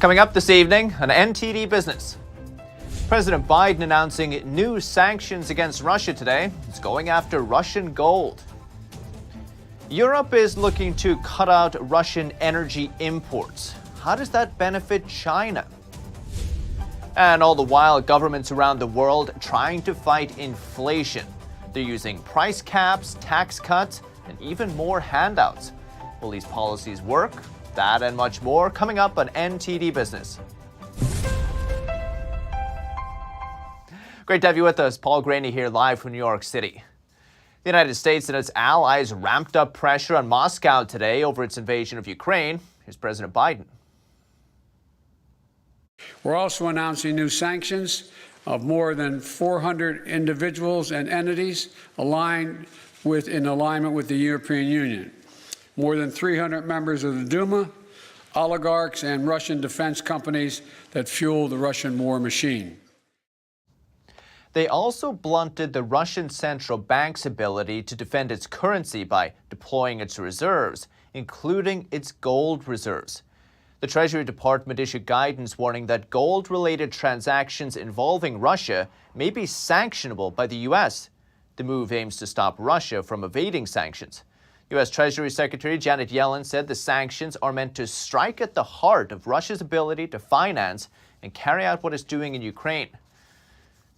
Coming up this evening on NTD Business. President Biden announcing new sanctions against Russia today. It's going after Russian gold. Europe is looking to cut out Russian energy imports. How does that benefit China? And all the while, governments around the world trying to fight inflation. They're using price caps, tax cuts, and even more handouts. Will these policies work? That and much more coming up on NTD Business. Great to have you with us. Paul Graney here live from New York City. The United States and its allies ramped up pressure on Moscow today over its invasion of Ukraine. Here's President Biden. We're also announcing new sanctions of more than 400 individuals and entities in alignment with the European Union. More than 300 members of the Duma, oligarchs, and Russian defense companies that fuel the Russian war machine. They also blunted the Russian central bank's ability to defend its currency by deploying its reserves, including its gold reserves. The Treasury Department issued guidance warning that gold-related transactions involving Russia may be sanctionable by the U.S. The move aims to stop Russia from evading sanctions. U.S. Treasury Secretary Janet Yellen said the sanctions are meant to strike at the heart of Russia's ability to finance and carry out what it's doing in Ukraine.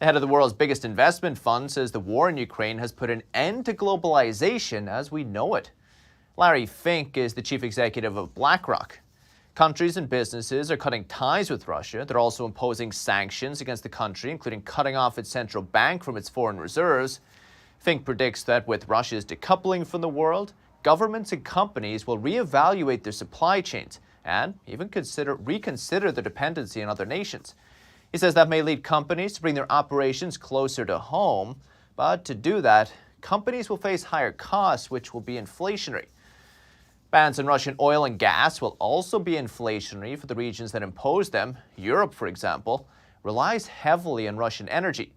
The head of the world's biggest investment fund says the war in Ukraine has put an end to globalization as we know it. Larry Fink is the chief executive of BlackRock. Countries and businesses are cutting ties with Russia. They're also imposing sanctions against the country, including cutting off its central bank from its foreign reserves. Fink predicts that with Russia's decoupling from the world, governments and companies will reevaluate their supply chains and even reconsider their dependency on other nations. He says that may lead companies to bring their operations closer to home, but to do that, companies will face higher costs, which will be inflationary. Bans on Russian oil and gas will also be inflationary for the regions that impose them. Europe, for example, relies heavily on Russian energy.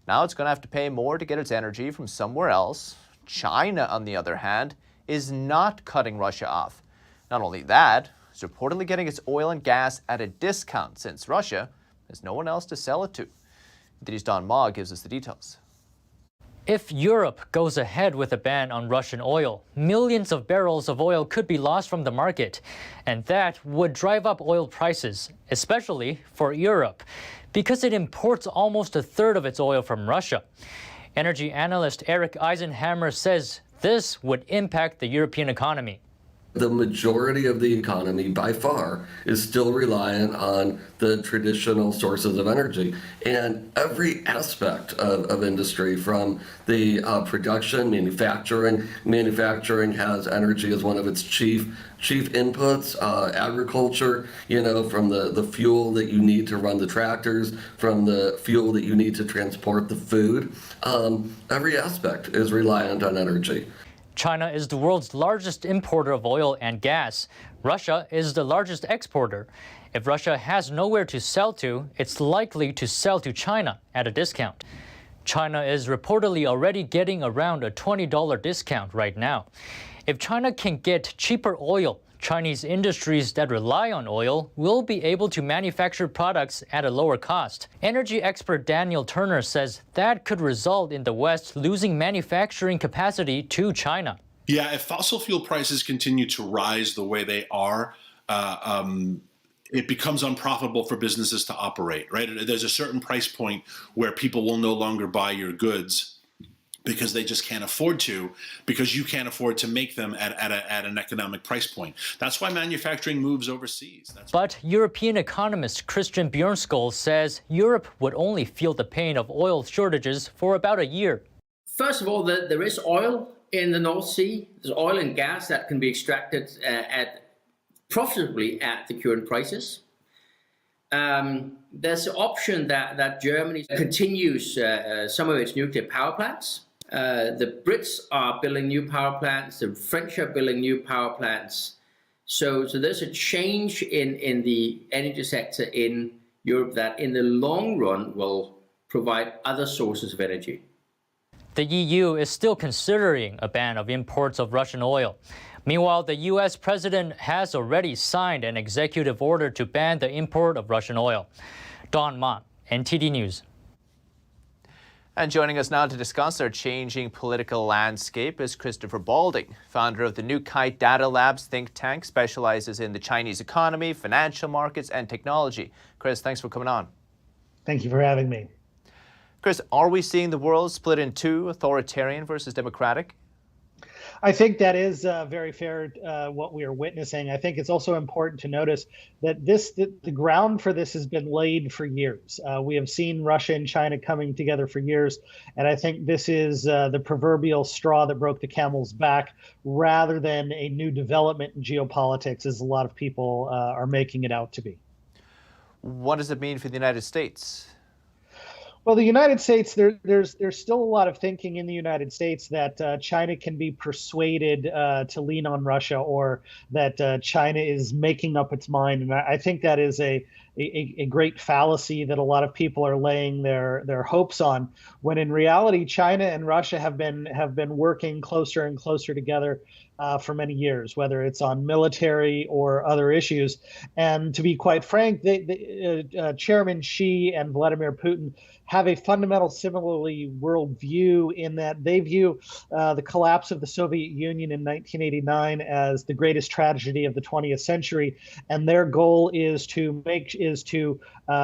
Now it's going to have to pay more to get its energy from somewhere else. China, on the other hand, is not cutting Russia off. Not only that, it's reportedly getting its oil and gas at a discount since Russia has no one else to sell it to. NTD's Don Ma gives us the details. If Europe goes ahead with a ban on Russian oil, millions of barrels of oil could be lost from the market, and that would drive up oil prices, especially for Europe, because it imports almost a third of its oil from Russia. Energy analyst Eric Eisenhammer says this would impact the European economy. The majority of the economy, by far, is still reliant on the traditional sources of energy. And every aspect of industry, from the production, manufacturing has energy as one of its chief inputs, agriculture, from the fuel that you need to run the tractors, from the fuel that you need to transport the food. Every aspect is reliant on energy. China is the world's largest importer of oil and gas. Russia is the largest exporter. If Russia has nowhere to sell to, it's likely to sell to China at a discount. China is reportedly already getting around a $20 discount right now. If China can get cheaper oil, Chinese industries that rely on oil will be able to manufacture products at a lower cost. Energy expert Daniel Turner says that could result in the West losing manufacturing capacity to China. Yeah, if fossil fuel prices continue to rise the way they are, it becomes unprofitable for businesses to operate, right? There's a certain price point where people will no longer buy your goods because they just can't afford to, because you can't afford to make them at an economic price point. That's why manufacturing moves overseas. But European economist Christian Bjørnskov says Europe would only feel the pain of oil shortages for about a year. First of all, there is oil in the North Sea. There's oil and gas that can be extracted profitably at the current prices. There's an option that Germany continues some of its nuclear power plants. The Brits are building new power plants. The French are building new power plants. So there's a change in the energy sector in Europe that in the long run will provide other sources of energy. The EU is still considering a ban of imports of Russian oil. Meanwhile, the U.S. president has already signed an executive order to ban the import of Russian oil. Don Mott, NTD News. And joining us now to discuss our changing political landscape is Christopher Balding, founder of the New Kite Data Labs think tank, specializes in the Chinese economy, financial markets, and technology. Chris, thanks for coming on. Thank you for having me. Chris, are we seeing the world split in two, authoritarian versus democratic? I think that is very fair, what we are witnessing. I think it's also important to notice that the ground for this has been laid for years. We have seen Russia and China coming together for years, and I think this is the proverbial straw that broke the camel's back rather than a new development in geopolitics, as a lot of people are making it out to be. What does it mean for the United States? Well, the United States, there's still a lot of thinking in the United States that China can be persuaded to lean on Russia, or that China is making up its mind. And I think that is a great fallacy that a lot of people are laying their hopes on, when in reality, China and Russia have been working closer and closer together for many years, whether it's on military or other issues. And to be quite frank, Chairman Xi and Vladimir Putin have a fundamental similarly worldview, in that they view the collapse of the Soviet Union in 1989 as the greatest tragedy of the 20th century, and their goal is to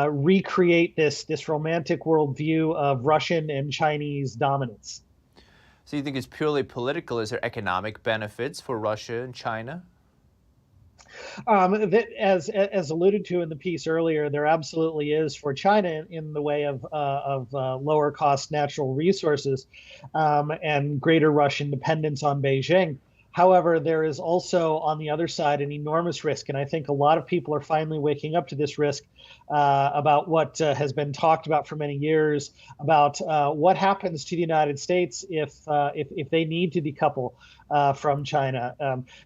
recreate this romantic worldview of Russian and Chinese dominance. So you think it's purely political? Is there economic benefits for Russia and China? As alluded to in the piece earlier, there absolutely is for China in the way of lower cost natural resources and greater Russian dependence on Beijing. However, there is also on the other side an enormous risk, and I think a lot of people are finally waking up to this risk about what has been talked about for many years, about what happens to the United States if they need to decouple from China,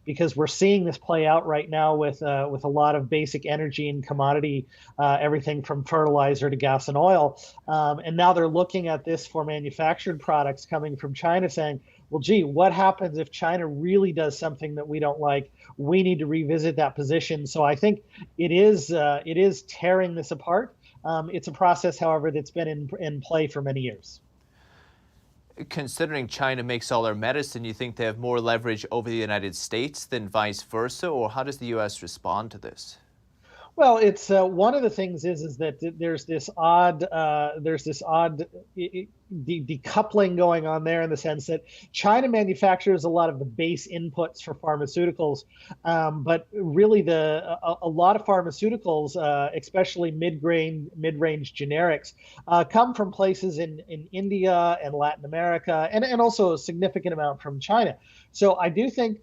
because we're seeing this play out right now with a lot of basic energy and commodity, everything from fertilizer to gas and oil, and now they're looking at this for manufactured products coming from China, saying, well, gee, what happens if China really does something that we don't like? We need to revisit that position. So I think it is tearing this apart. It's a process, however, that's been in play for many years. Considering China makes all our medicine, you think they have more leverage over the United States than vice versa, or how does the U.S. respond to this? Well, it's one of the things is that there's this odd decoupling going on there, in the sense that China manufactures a lot of the base inputs for pharmaceuticals, but really a lot of pharmaceuticals, especially mid-range generics, come from places in India and Latin America, and also a significant amount from China. So I do think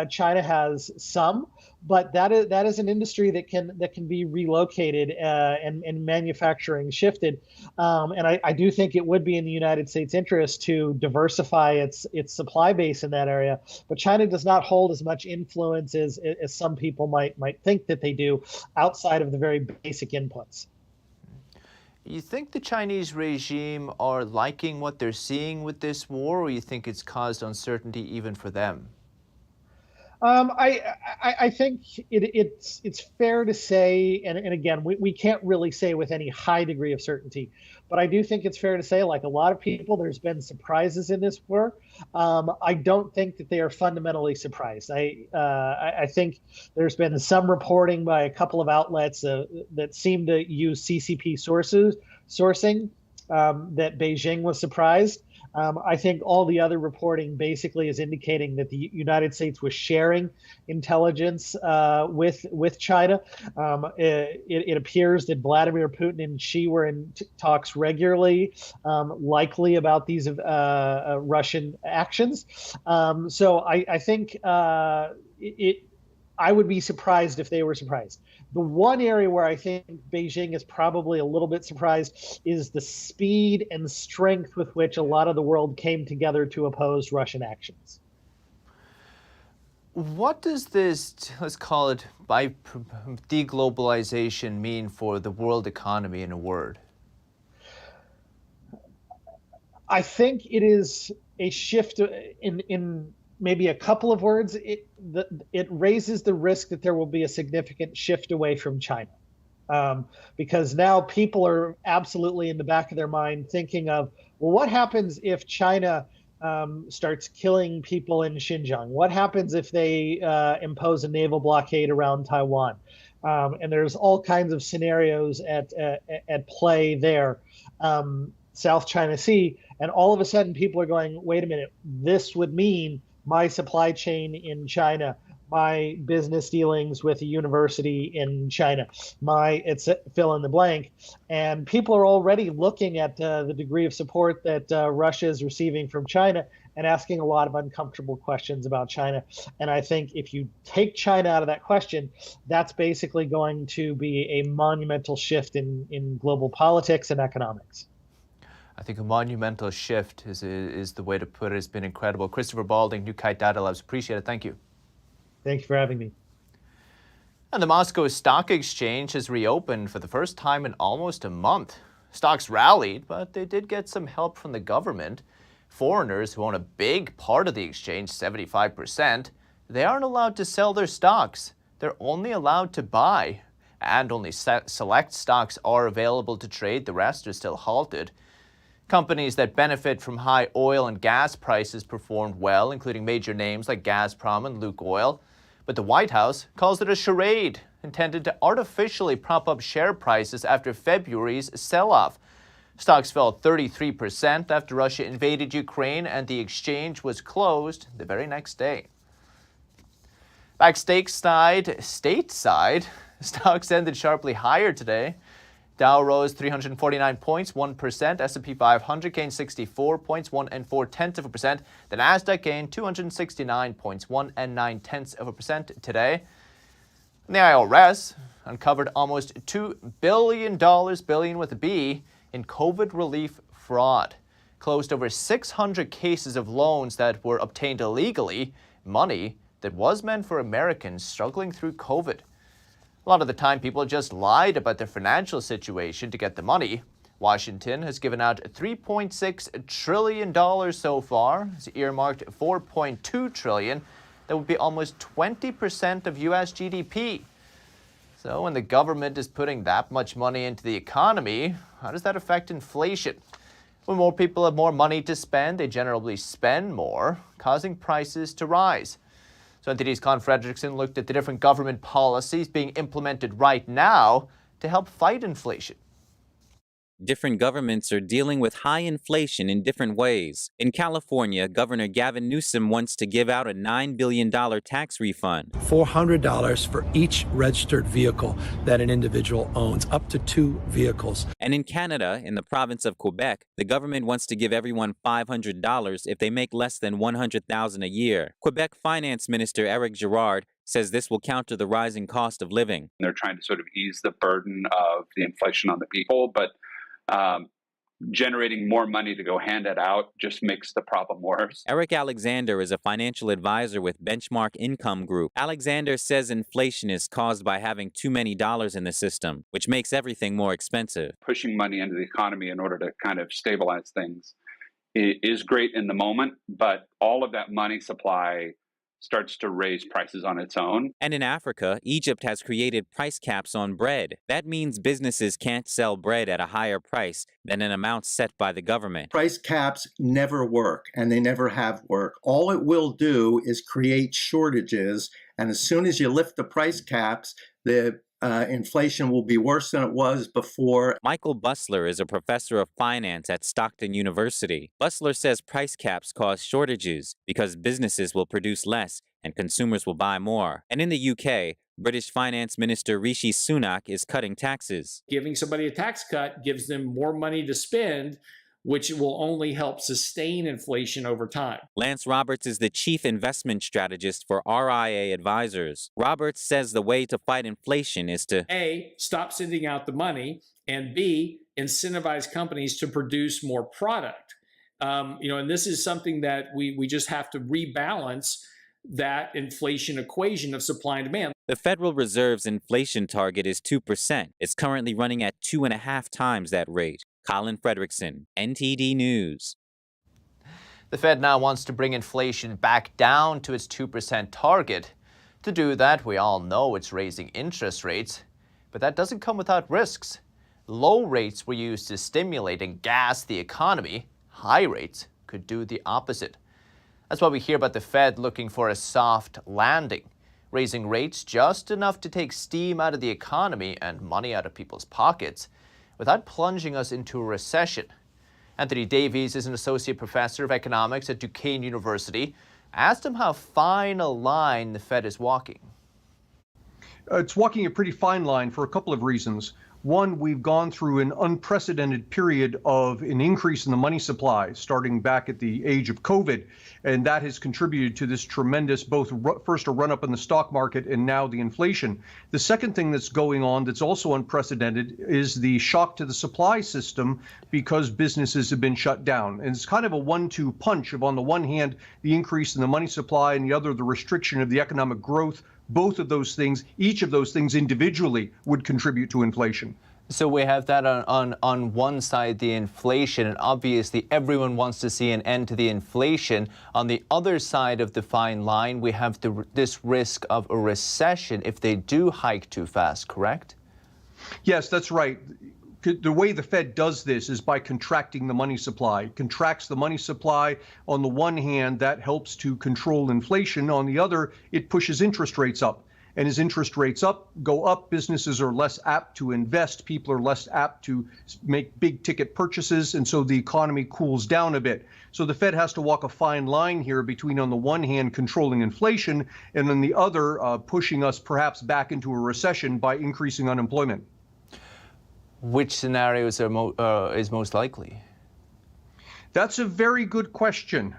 China has some, but that is an industry that can be relocated and manufacturing shifted. And I do think it would be in the United States' interest to diversify its supply base in that area. But China does not hold as much influence as some people might think that they do, outside of the very basic inputs. You think the Chinese regime are liking what they're seeing with this war, or you think it's caused uncertainty even for them? I think it's fair to say, and again, we can't really say with any high degree of certainty, but I do think it's fair to say, like a lot of people, there's been surprises in this war. I don't think that they are fundamentally surprised. I think there's been some reporting by a couple of outlets that seem to use CCP sourcing, that Beijing was surprised. I think all the other reporting basically is indicating that the United States was sharing intelligence with China. It appears that Vladimir Putin and Xi were in talks regularly, likely about these Russian actions. So I think I would be surprised if they were surprised. The one area where I think Beijing is probably a little bit surprised is the speed and strength with which a lot of the world came together to oppose Russian actions. What does this, let's call it, by deglobalization mean for the world economy, in a word? I think it is a shift in maybe a couple of words, it raises the risk that there will be a significant shift away from China. Because now people are absolutely in the back of their mind thinking of, well, what happens if China starts killing people in Xinjiang? What happens if they impose a naval blockade around Taiwan? And there's all kinds of scenarios at play there. South China Sea, and all of a sudden people are going, wait a minute, this would mean my supply chain in China, my business dealings with a university in China, it's fill in the blank. And people are already looking at the degree of support that Russia is receiving from China and asking a lot of uncomfortable questions about China. And I think if you take China out of that question, that's basically going to be a monumental shift in global politics and economics. I think a monumental shift is the way to put it. It's been incredible. Christopher Balding, New Kite Data Labs. Appreciate it. Thank you. Thank you for having me. And the Moscow Stock Exchange has reopened for the first time in almost a month. Stocks rallied, but they did get some help from the government. Foreigners who own a big part of the exchange, 75%, they aren't allowed to sell their stocks. They're only allowed to buy. And only select stocks are available to trade. The rest are still halted. Companies that benefit from high oil and gas prices performed well, including major names like Gazprom and Lukoil. But the White House calls it a charade intended to artificially prop up share prices after February's sell-off. Stocks fell 33% after Russia invaded Ukraine, and the exchange was closed the very next day. Back stateside, stocks ended sharply higher today. Dow rose 349 points, 1%. S&P 500 gained 64 points, 1 4/10%. The Nasdaq gained 269 points, 1 9/10% today. And the IRS uncovered almost $2 billion with a B, in COVID relief fraud. Closed over 600 cases of loans that were obtained illegally, money that was meant for Americans struggling through COVID. A lot of the time, people just lied about their financial situation to get the money. Washington has given out $3.6 trillion so far. It's earmarked $4.2 trillion. That would be almost 20% of U.S. GDP. So when the government is putting that much money into the economy, how does that affect inflation? When more people have more money to spend, they generally spend more, causing prices to rise. So NTD's Con Frederickson looked at the different government policies being implemented right now to help fight inflation. Different governments are dealing with high inflation in different ways. In California, Governor Gavin Newsom wants to give out a $9 billion tax refund. $400 for each registered vehicle that an individual owns, up to 2 vehicles. And in Canada, in the province of Quebec, the government wants to give everyone $500 if they make less than $100,000 a year. Quebec Finance Minister Eric Girard says this will counter the rising cost of living. They're trying to sort of ease the burden of the inflation on the people, but generating more money to go hand it out just makes the problem worse. Eric Alexander is a financial advisor with Benchmark Income Group. Alexander says inflation is caused by having too many dollars in the system, which makes everything more expensive. Pushing money into the economy in order to kind of stabilize things is great in the moment, but all of that money supply starts to raise prices on its own. And in Africa, Egypt has created price caps on bread. That means businesses can't sell bread at a higher price than an amount set by the government. Price caps never work, and they never have worked. All it will do is create shortages, and as soon as you lift the price caps, the inflation will be worse than it was before. Michael Busler is a professor of finance at Stockton University. Busler says price caps cause shortages because businesses will produce less and consumers will buy more. And in the UK, British Finance Minister Rishi Sunak is cutting taxes. Giving somebody a tax cut gives them more money to spend, which will only help sustain inflation over time. Lance Roberts is the chief investment strategist for RIA Advisors. Roberts says the way to fight inflation is to A, stop sending out the money, and B, incentivize companies to produce more product. And this is something that we just have to rebalance that inflation equation of supply and demand. The Federal Reserve's inflation target is 2%. It's currently running at 2.5 times that rate. Colin Frederickson, NTD News. The Fed now wants to bring inflation back down to its 2% target. To do that, we all know it's raising interest rates, but that doesn't come without risks. Low rates were used to stimulate and gas the economy. High rates could do the opposite. That's why we hear about the Fed looking for a soft landing, raising rates just enough to take steam out of the economy and money out of people's pockets without plunging us into a recession. Anthony Davies is an associate professor of economics at Duquesne University. I asked him how fine a line the Fed is walking. It's walking a pretty fine line for a couple of reasons. One, we've gone through an unprecedented period of an increase in the money supply starting back at the age of COVID, and that has contributed to this tremendous, both first a run-up in the stock market and now the inflation. The second thing that's going on that's also unprecedented is the shock to the supply system because businesses have been shut down. And it's kind of a 1-2 punch of, on the one hand, the increase in the money supply, and the other, the restriction of the economic growth. Both of those things, each of those things individually would contribute to inflation. So we have that on one side, the inflation, and obviously everyone wants to see an end to the inflation. On the other side of the fine line, we have this risk of a recession if they do hike too fast, correct? Yes, that's right. The way the Fed does this is by contracting the money supply. Contracts the money supply. On the one hand, that helps to control inflation. On the other, it pushes interest rates up. And as interest rates go up, businesses are less apt to invest. People are less apt to make big ticket purchases. And so the economy cools down a bit. So the Fed has to walk a fine line here between, on the one hand, controlling inflation, and on the other, pushing us perhaps back into a recession by increasing unemployment. Which scenarios is most likely? That's a very good question.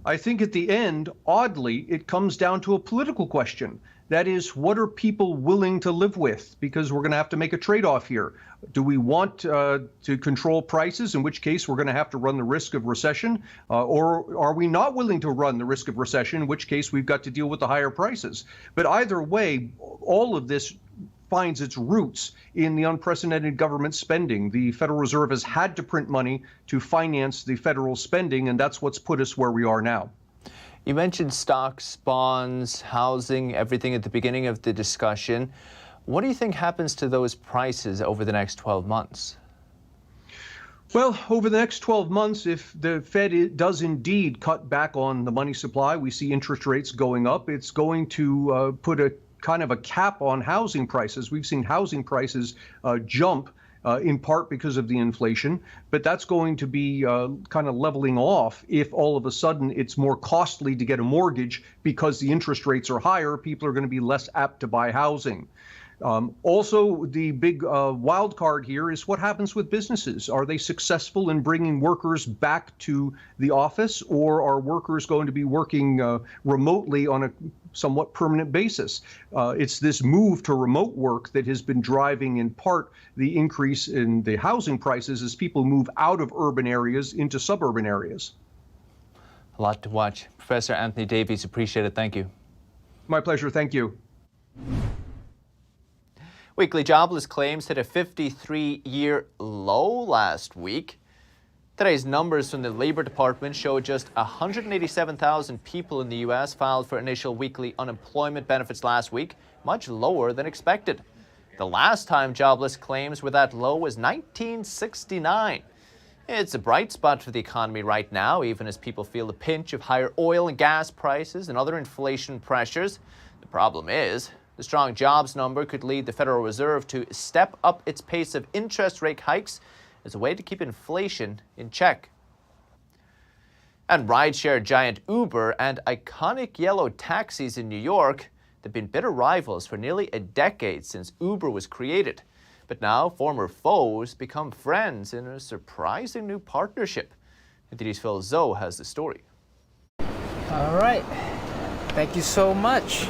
I think at the end, oddly, it comes down to a political question. That is, what are people willing to live with? Because we're going to have to make a trade-off here. Do we want to control prices, in which case we're going to have to run the risk of recession? Or are we not willing to run the risk of recession, in which case we've got to deal with the higher prices? But either way, all of this finds its roots in the unprecedented government spending. The Federal Reserve has had to print money to finance the federal spending, and that's what's put us where we are now. You mentioned stocks, bonds, housing, everything at the beginning of the discussion. What do you think happens to those prices over the next 12 months? Well, over the next 12 months, if the Fed does indeed cut back on the money supply, we see interest rates going up, it's going to put a kind of a cap on housing prices. We've seen housing prices jump in part because of the inflation, but that's going to be kind of leveling off if all of a sudden it's more costly to get a mortgage because the interest rates are higher. People are going to be less apt to buy housing. Also, the big wild card here is what happens with businesses. Are they successful in bringing workers back to the office, or are workers going to be working remotely on a somewhat permanent basis? It's this move to remote work that has been driving in part the increase in the housing prices as people move out of urban areas into suburban areas. A lot to watch. Professor Anthony Davies, appreciate it. Thank you. My pleasure. Thank you. Weekly jobless claims hit a 53-year low last week. Today's numbers from the Labor Department show just 187,000 people in the U.S. filed for initial weekly unemployment benefits last week, much lower than expected. The last time jobless claims were that low was 1969. It's a bright spot for the economy right now, even as people feel the pinch of higher oil and gas prices and other inflation pressures. The problem is, the strong jobs number could lead the Federal Reserve to step up its pace of interest rate hikes as a way to keep inflation in check. And rideshare giant Uber and iconic yellow taxis in New York, they've been bitter rivals for nearly a decade since Uber was created. But now former foes become friends in a surprising new partnership. NTD's Phil Zoe has the story. All right. Thank you so much.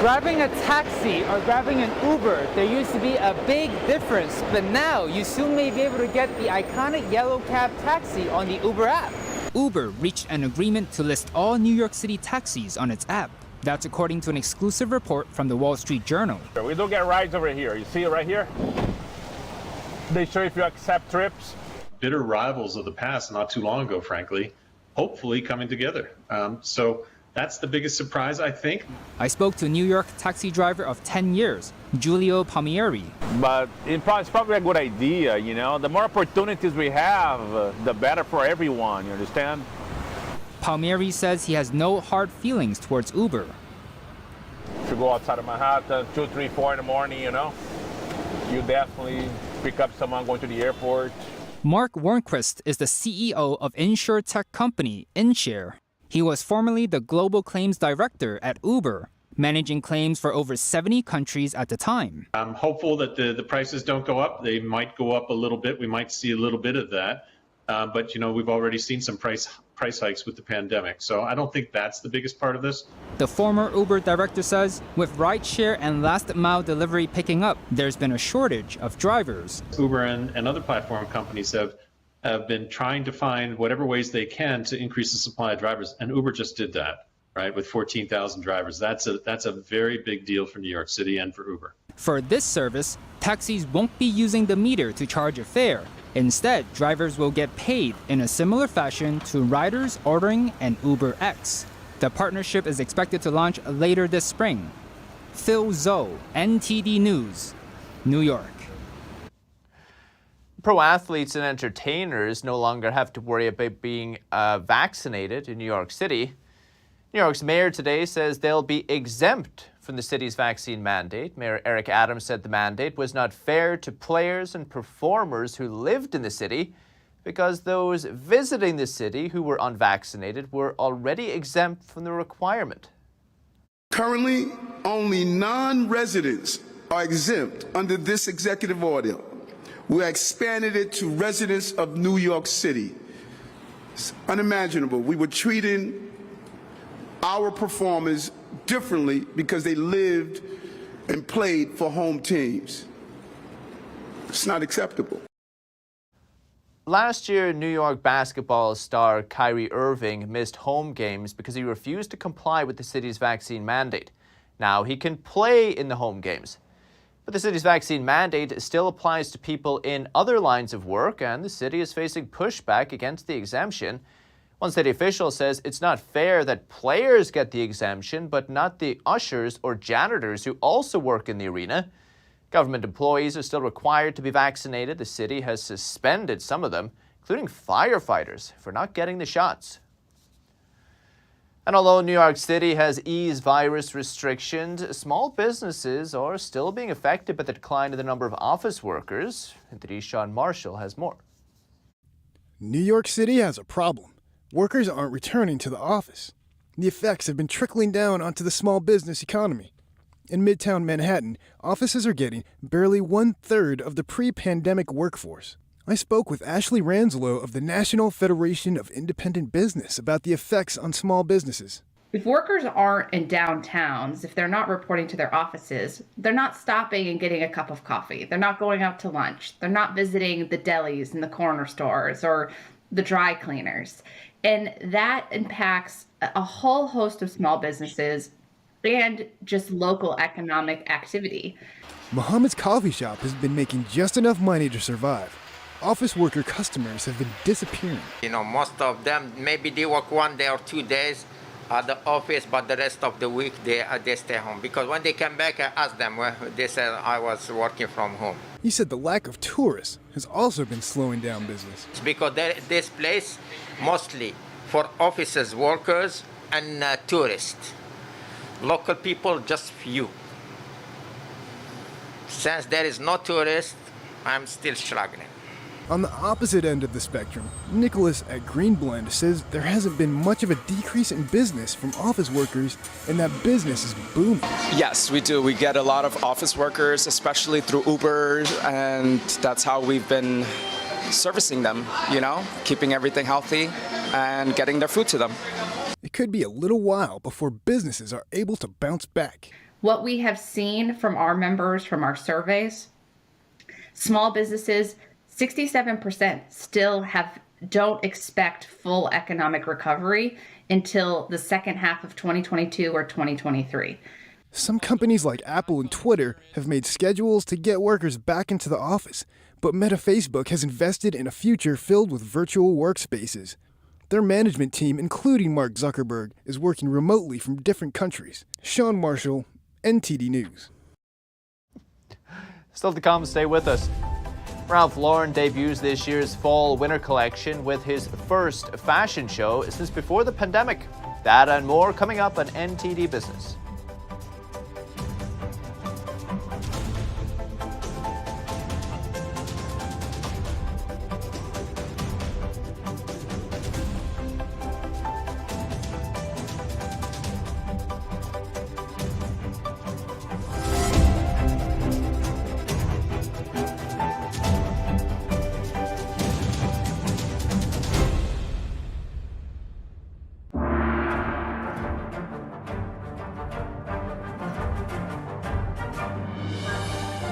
Grabbing a taxi or grabbing an Uber, there used to be a big difference, but now you soon may be able to get the iconic yellow cab taxi on the Uber app. Uber reached an agreement to list all New York City taxis on its app. That's according to an exclusive report from the Wall Street Journal. We do get rides over here. You see it right here? They show if you accept trips. bitter rivals of the past not too long ago, frankly, hopefully coming together. So that's the biggest surprise, I think. I spoke to New York taxi driver of 10 years, Giulio Palmieri. But it's probably a good idea, you know. The more opportunities we have, the better for everyone, you understand? Palmieri says he has no hard feelings towards Uber. If you go outside of Manhattan, 2, 3, 4 in the morning, you know, you definitely pick up someone going to the airport. Mark Warnquist is the CEO of insurtech company InShare. He was formerly the global claims director at Uber, managing claims for over 70 countries at the time. I'm hopeful that the prices don't go up. They might go up a little bit. We might see a little bit of that. But, you know, we've already seen some price hikes with the pandemic. So I don't think that's the biggest part of this. The former Uber director says with rideshare and last mile delivery picking up, there's been a shortage of drivers. Uber and other platform companies have been trying to find whatever ways they can to increase the supply of drivers. And Uber just did that, right, with 14,000 drivers. That's a very big deal for New York City and for Uber. For this service, taxis won't be using the meter to charge a fare. Instead, drivers will get paid in a similar fashion to riders ordering an Uber X. The partnership is expected to launch later this spring. Phil Zhou, NTD News, New York. Pro athletes and entertainers no longer have to worry about being vaccinated in New York City. New York's mayor today says they'll be exempt from the city's vaccine mandate. Mayor Eric Adams said the mandate was not fair to players and performers who lived in the city because those visiting the city who were unvaccinated were already exempt from the requirement. Currently, only non-residents are exempt under this executive order. We expanded it to residents of New York City. It's unimaginable. We were treating our performers differently because they lived and played for home teams. It's not acceptable. Last year, New York basketball star Kyrie Irving missed home games because he refused to comply with the city's vaccine mandate. Now he can play in the home games. But the city's vaccine mandate still applies to people in other lines of work, and the city is facing pushback against the exemption. One city official says it's not fair that players get the exemption, but not the ushers or janitors who also work in the arena. Government employees are still required to be vaccinated. The city has suspended some of them, including firefighters, for not getting the shots. And although New York City has eased virus restrictions, small businesses are still being affected by the decline in the number of office workers. NTD's Sean Marshall has more. New York City has a problem. Workers aren't returning to the office. The effects have been trickling down onto the small business economy. In Midtown Manhattan, offices are getting barely 1/3 of the pre-pandemic workforce. I spoke with Ashley Ranslow of the National Federation of Independent Business about the effects on small businesses. If workers aren't in downtowns, if they're not reporting to their offices, they're not stopping and getting a cup of coffee. They're not going out to lunch. They're not visiting the delis and the corner stores or the dry cleaners. And that impacts a whole host of small businesses and just local economic activity. Muhammad's coffee shop has been making just enough money to survive. Office worker customers have been disappearing. You know, most of them, maybe they work 1 day or 2 days at the office, but the rest of the week they stay home. Because when they come back, I ask them, well, they said I was working from home. He said the lack of tourists has also been slowing down business. It's because this place mostly for offices, workers, and tourists. Local people, just few. Since there is no tourists, I'm still struggling. On the opposite end of the spectrum, Nicholas at Greenblend says there hasn't been much of a decrease in business from office workers and that business is booming. Yes, we do. We get a lot of office workers, especially through Uber, and that's how we've been servicing them, you know, keeping everything healthy and getting their food to them. It could be a little while before businesses are able to bounce back. What we have seen from our members, from our surveys, small businesses, 67% still don't expect full economic recovery until the second half of 2022 or 2023. Some companies like Apple and Twitter have made schedules to get workers back into the office, but Meta Facebook has invested in a future filled with virtual workspaces. Their management team, including Mark Zuckerberg, is working remotely from different countries. Sean Marshall, NTD News. Still to come, stay with us. Ralph Lauren debuts this year's fall-winter collection with his first fashion show since before the pandemic. That and more coming up on NTD Business.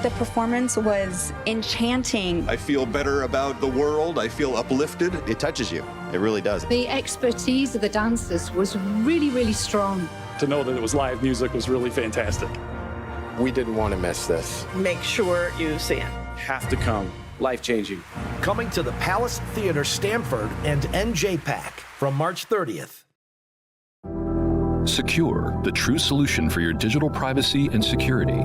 The performance was enchanting. I feel better about the world. I feel uplifted. It touches you. It really does. The expertise of the dancers was really, really strong. To know that it was live music was really fantastic. We didn't want to miss this. Make sure you see it. Have to come. Life-changing. Coming to the Palace Theater, Stamford, and NJPAC from March 30th. Secure, the true solution for your digital privacy and security.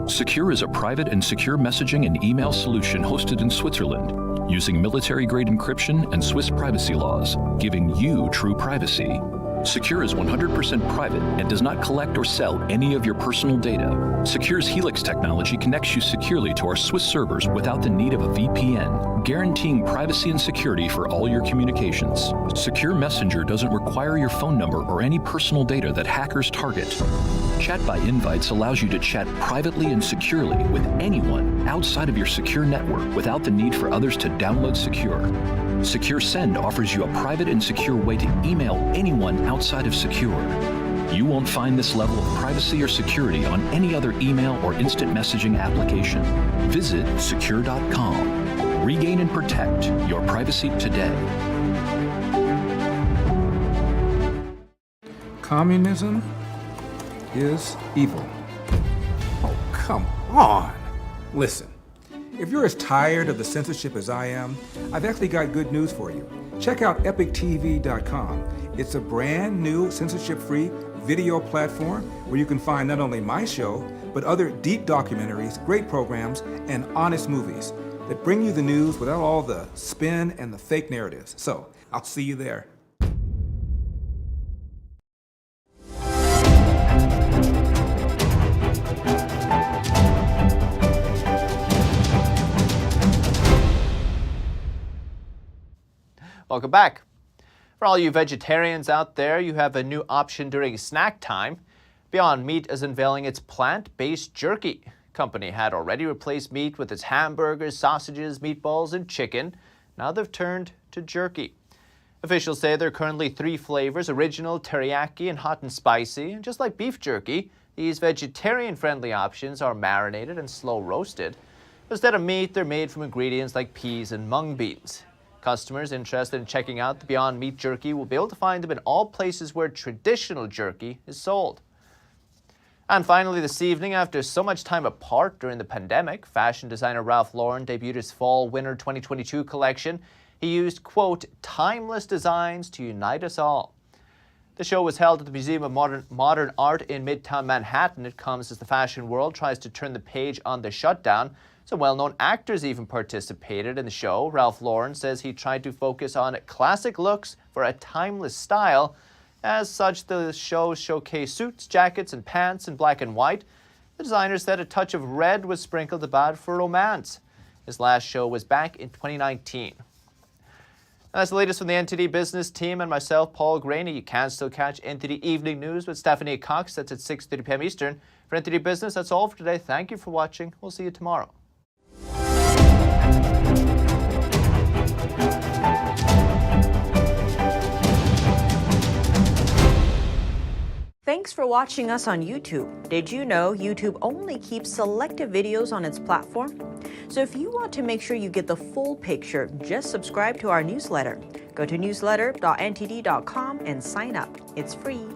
Secure is a private and secure messaging and email solution hosted in Switzerland, using military-grade encryption and Swiss privacy laws, giving you true privacy. Secure is 100% private and does not collect or sell any of your personal data. Secure's Helix technology connects you securely to our Swiss servers without the need of a VPN, guaranteeing privacy and security for all your communications. Secure Messenger doesn't require your phone number or any personal data that hackers target. Chat by Invites allows you to chat privately and securely with anyone outside of your secure network without the need for others to download Secure. Secure Send offers you a private and secure way to email anyone outside of Secure. You won't find this level of privacy or security on any other email or instant messaging application. Visit secure.com. Regain and protect your privacy today. Communism is evil. Oh, come on. Listen, if you're as tired of the censorship as I am, I've actually got good news for you. Check out epictv.com. It's a brand new censorship-free video platform where you can find not only my show, but other deep documentaries, great programs, and honest movies that bring you the news without all the spin and the fake narratives. So, I'll see you there. Welcome back. For all you vegetarians out there, you have a new option during snack time. Beyond Meat is unveiling its plant-based jerky. The company had already replaced meat with its hamburgers, sausages, meatballs, and chicken. Now they've turned to jerky. Officials say there are currently 3 flavors: original, teriyaki, and hot and spicy. And just like beef jerky, these vegetarian-friendly options are marinated and slow roasted. Instead of meat, they're made from ingredients like peas and mung beans. Customers interested in checking out the Beyond Meat jerky will be able to find them in all places where traditional jerky is sold. And finally this evening, after so much time apart during the pandemic, fashion designer Ralph Lauren debuted his Fall-Winter 2022 collection. He used, quote, timeless designs to unite us all. The show was held at the Museum of Modern Art in Midtown Manhattan. It comes as the fashion world tries to turn the page on the shutdown. Some well-known actors even participated in the show. Ralph Lauren says he tried to focus on classic looks for a timeless style. As such, the show showcased suits, jackets, and pants in black and white. The designer said a touch of red was sprinkled about for romance. His last show was back in 2019. That's the latest from the NTD Business team and myself, Paul Graney. You can still catch NTD Evening News with Stephanie Cox. That's at 6:30 p.m. Eastern. For NTD Business, that's all for today. Thank you for watching. We'll see you tomorrow. Thanks for watching us on YouTube. Did you know YouTube only keeps selective videos on its platform? So if you want to make sure you get the full picture, just subscribe to our newsletter. Go to newsletter.ntd.com and sign up. It's free.